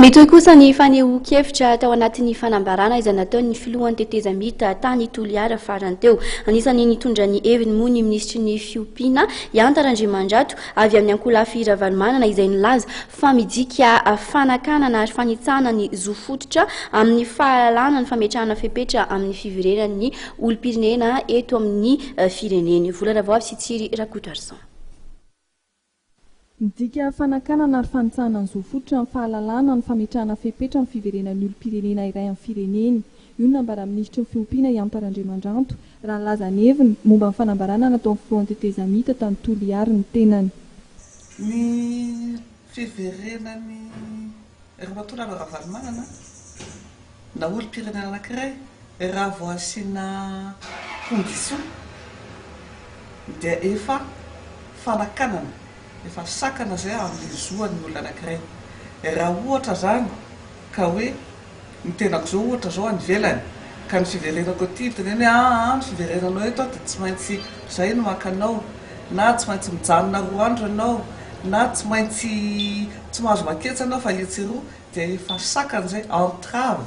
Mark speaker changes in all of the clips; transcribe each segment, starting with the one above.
Speaker 1: mety hoe kosa ny fanehoan-kevitra tao anatin'ny fanambarana izay nataon'ny filohan'ny tetezamita tany Toliara farany teo. Anisany nitondra ny heviny moa ny ministry ny fiompiana Iantarandriamandrato avy amin'ny Ankolafy Ravalomanana izay nilaza fa midika fanakanana ary fanitsana ny zo fototra amin'ny fahalalana ny fametrahana fepetra amin'ny fiverenan'ny olom-pirenena eto amin'ny fireneny. Vola Ravavy sy Tsiry Rakotoarsan.
Speaker 2: Midika fanakanana ary fanitsahana ny zo fototra amin'ny fahalalana ny fametrahana fepetra amin'ny fiverenan'ny olom-pirenena iray amin'ny fireneny. Io nambara ministry ny fiompiana Iantarandriamandrato raha nilaza ny heviny momba ny fanambarana natao amin'ny filohan'ny tetezamita tany Toliara ny tenany.
Speaker 3: Ny fiverenan'ny Ramatoa Ravalomanana na olom-pirenena anankiray raha vao asiana condition dia efa fanakanana, efa sakana zay amin'ny zoan'ny olona anankiray. Raha ohatra zany ka hoe ny tenako zao ohatra zao any velany ka ny fiverenako aty teneny ny fiverenanao eto dia tsy maintsy zay no makanao, na tsy maintsy mijanona 2 andro ianao, na tsy maintsy tsy mahazo maketsy anao fa etsy-roa, dia efa sakana zay entrave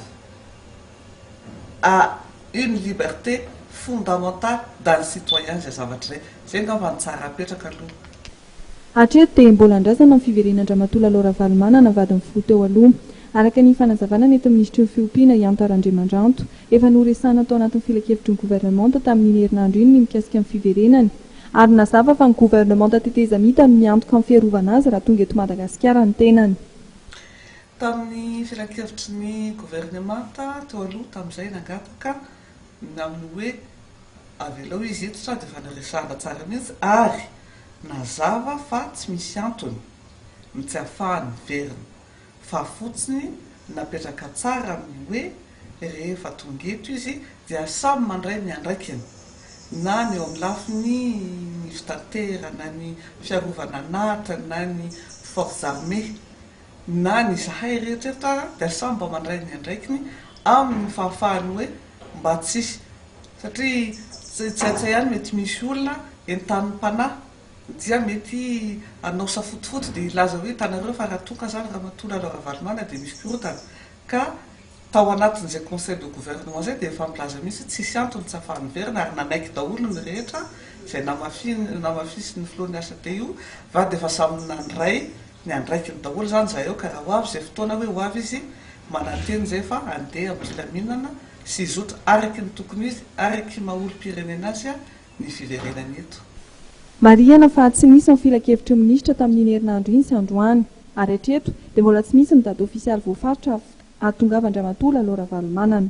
Speaker 3: à une liberté fondamentale d'un citoyen zay zavatra zay. Zay ngamba ny tsara apetraka aloha.
Speaker 2: Hatreto dia mbola andrazana ny fiverenan-Ramatoa Ravalomanana vadiny 10 teo aloha. Araka ny fanazavana ny eto ministry ny fiompiana Iantarandriamandrato efa noresana tao anatin'ny filakevitry ny gouvernemanta tamin'ny herinandro iny ny mikasika ny fiverenany ary nazava fa ny gouvernemanta tetezamita no miantoka amin'ny fiarovana azy raha tonga eto Madagasikara ny tenany.
Speaker 3: Tamin'ny filakevitry ny gouvernemanta teo aloha tamin'izay nangataka amin'ny hoe avelao izy eto sa dia efa noresana tsara mihitsy ary nazava fa tsy misy antony ny tsy ahafahany verina fa fotsiny napetraka tsara amin'ny hoe rehefa tonga eto izy dia samy mandray ny andraikiny, na ny eo amin'ny lafiny ny fitantera, na ny fiarovana natra, na ny forces armées, na ny zahay rehetra dia samy mba mandray ny andraikiny amin'ny fahafahany hoe mba tsisy satria tsy ihany mety misy olona entan'ny mpanahy dia mety anao safotofoty dia ilaza hoe tanareo fa raha tonga zany Ramatoa Ravalomanana dia misy korotana ka tao anatin'izay conseil de gouvernement zay dia efa milaza mihitsy tsisy antony tsy ahafahany verina ary nanaiky daholo ny rehetra izay namafisy ny filohan'ny asa teo va dia efa samy nandray ny andraikiny daholo zany zay eo ka raha ho avy izay fotoana hoe ho avy izy mananteny zay fa andeha amin'ny filaminana sy zotra araky ny tokony izy araky maha-olom-pirenena azy ny fiverenany eto.
Speaker 2: Marihana fa tsy misy ny filakevitry minisitra tamin'ny herinandro iny sy androany ary hatreto dia mbola tsy misy ny dady ofisialy voafaritra ahatongavan-Ramatoa Ravalomanana.